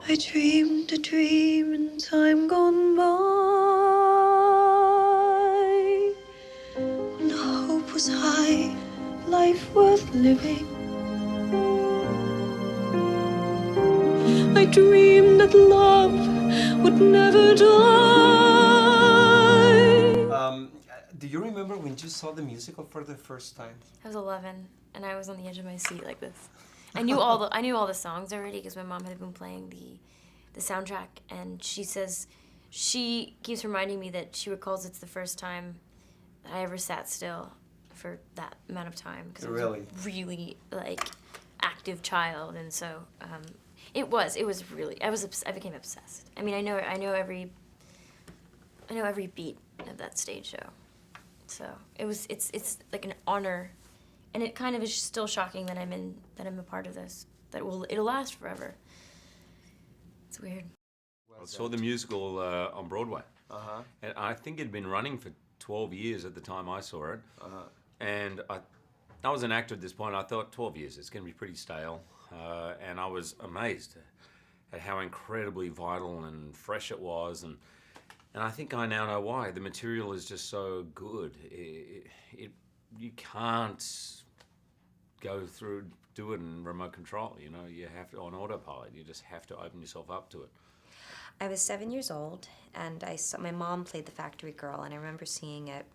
I dreamed a dream in time gone by, when hope was high, life worth living. I dreamed that love would never die. Do you remember when you saw the musical for the first time? I was 11, and I was on the edge of my seat like this. I knew all the songs already because my mom had been playing the soundtrack, and she keeps reminding me that she recalls it's the first time that I ever sat still for that amount of time because I was a really like active child, and so it was really I became obsessed. I mean, I know every beat of that stage show, so it's like an honor. And it kind of is still shocking that I'm a part of this. It'll last forever. It's weird. I saw the musical on Broadway. And I think it'd been running for 12 years at the time I saw it. And I was an actor at this point. I thought 12 years, it's going to be pretty stale. And I was amazed at how incredibly vital and fresh it was. And I think I now know why. The material is just so good. You can't do it in remote control, you know. You have to, on autopilot, you just have to open yourself up to it. I was 7 years old, and my mom played the factory girl, and I remember seeing it.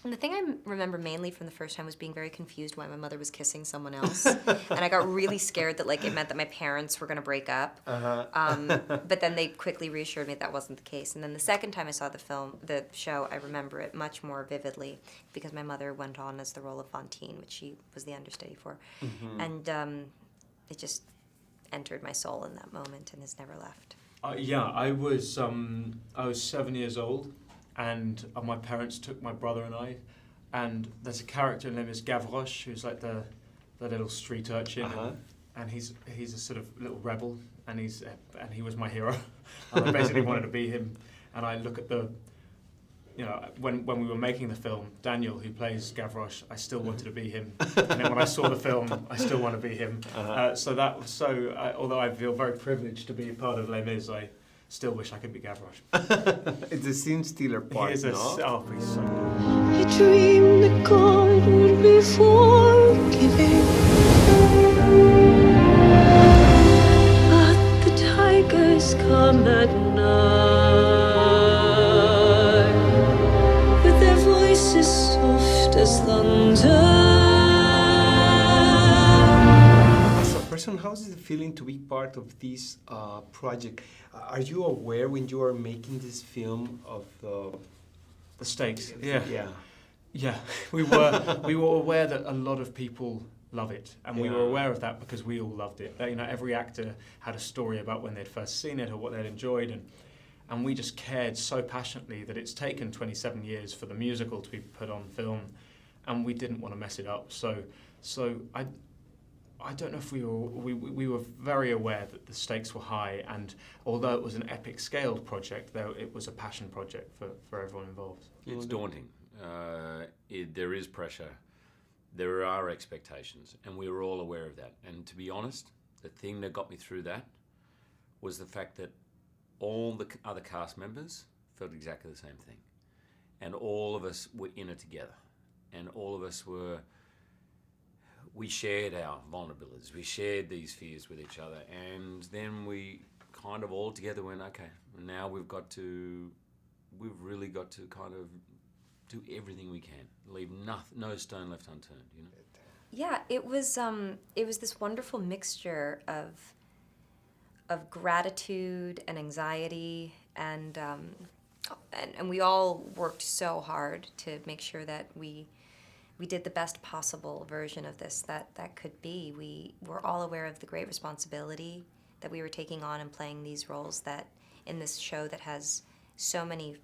And the thing I remember mainly from the first time was being very confused why my mother was kissing someone else. And I got really scared that it meant that my parents were going to break up. But then they quickly reassured me that wasn't the case. And then the second time I saw the show, I remember it much more vividly because my mother went on as the role of Fantine, which she was the understudy for. And it just entered my soul in that moment and has never left. I was 7 years old. And my parents took my brother and I, and there's a character named is Gavroche, who's like the little street urchin, and he's a sort of little rebel, and he was my hero, and I basically wanted to be him. And I look at when we were making the film, Daniel, who plays Gavroche, I still wanted to be him, and then when I saw the film, I still want to be him. Although I feel very privileged to be part of Les Mis, I still wish I could be Gavroche. It's a scene stealer part, he's no? Oh, he's so good. I dreamed that God would be forgiving, but the tigers come at night with their voices soft as thunder. How is it feeling to be part of this project? Are you aware when you are making this film of the stakes? Yeah. We were aware that a lot of people love it, and we were aware of that because we all loved it. Every actor had a story about when they'd first seen it or what they'd enjoyed, and we just cared so passionately that it's taken 27 years for the musical to be put on film, and we didn't want to mess it up. So I don't know if we were very aware that the stakes were high, and although it was an epic scaled project, though it was a passion project for everyone involved. It's daunting. There is pressure. There are expectations, and we were all aware of that. And to be honest, the thing that got me through that was the fact that all the other cast members felt exactly the same thing. And all of us were in it together. And all of us we shared our vulnerabilities, we shared these fears with each other, and then we kind of all together went, okay, now we've really got to kind of do everything we can, leave no stone left unturned, you know? Yeah, it was this wonderful mixture of gratitude and anxiety, and we all worked so hard to make sure that we did the best possible version of this that could be. We were all aware of the great responsibility that we were taking on and playing these roles that in this show that has so many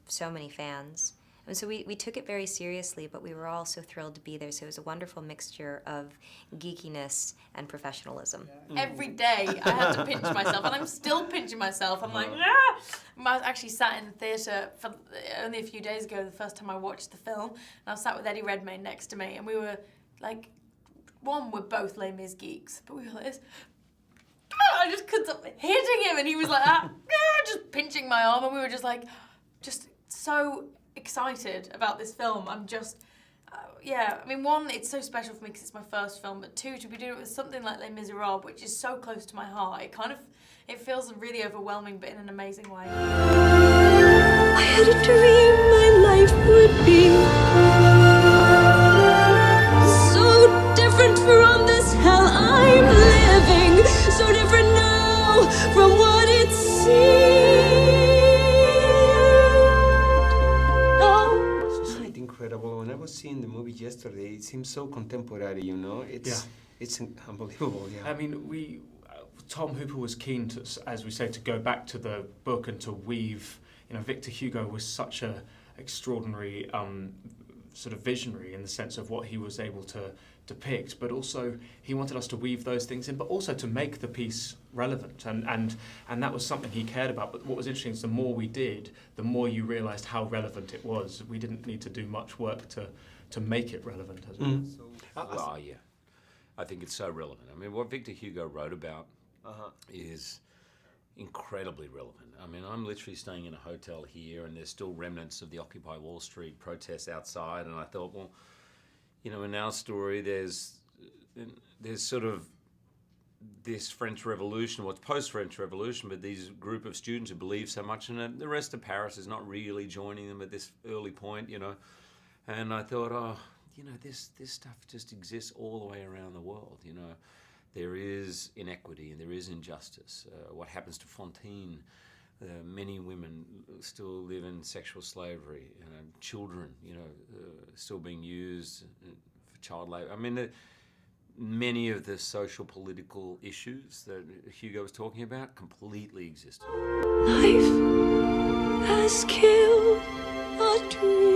fans. And so we took it very seriously, but we were all so thrilled to be there. So it was a wonderful mixture of geekiness and professionalism. Every day I had to pinch myself, and I'm still pinching myself. I'm like, ah! I was actually sat in the theatre for only a few days ago, the first time I watched the film, and I was sat with Eddie Redmayne next to me, and we were like, we're both Les Mis geeks, but we were like this. I just couldn't stop hitting him, and he was like, just pinching my arm, and we were just like, just so excited about this film. I'm just, yeah, I mean, one, it's so special for me because it's my first film, but two, to be doing it with something like Les Misérables, which is so close to my heart, it feels really overwhelming, but in an amazing way. I had a dream my life would be so different from this hell I'm living, so different now from what it seemed. Oh. It's quite incredible. When I was seeing the movie yesterday, it seems so contemporary, you know? It's unbelievable, yeah. I mean, Tom Hooper was keen to, as we say, to go back to the book and to weave. You know, Victor Hugo was such a extraordinary sort of visionary in the sense of what he was able to depict, but also he wanted us to weave those things in, but also to make the piece relevant, and that was something he cared about. But what was interesting is the more we did, the more you realised how relevant it was. We didn't need to do much work to make it relevant as well. Oh, yeah. I think it's so relevant. I mean, what Victor Hugo wrote about is incredibly relevant. I mean, I'm literally staying in a hotel here, and there's still remnants of the Occupy Wall Street protests outside, and I thought, well, you know, in our story, there's sort of this French Revolution, what's post-French Revolution, but these group of students who believe so much, and the rest of Paris is not really joining them at this early point, you know. And I thought, oh, you know, this stuff just exists all the way around the world, you know. There is inequity and there is injustice. What happens to Fontaine? Many women still live in sexual slavery. Children, you know, still being used for child labour. I mean, many of the social political issues that Hugo was talking about completely existed. Life has killed a dream.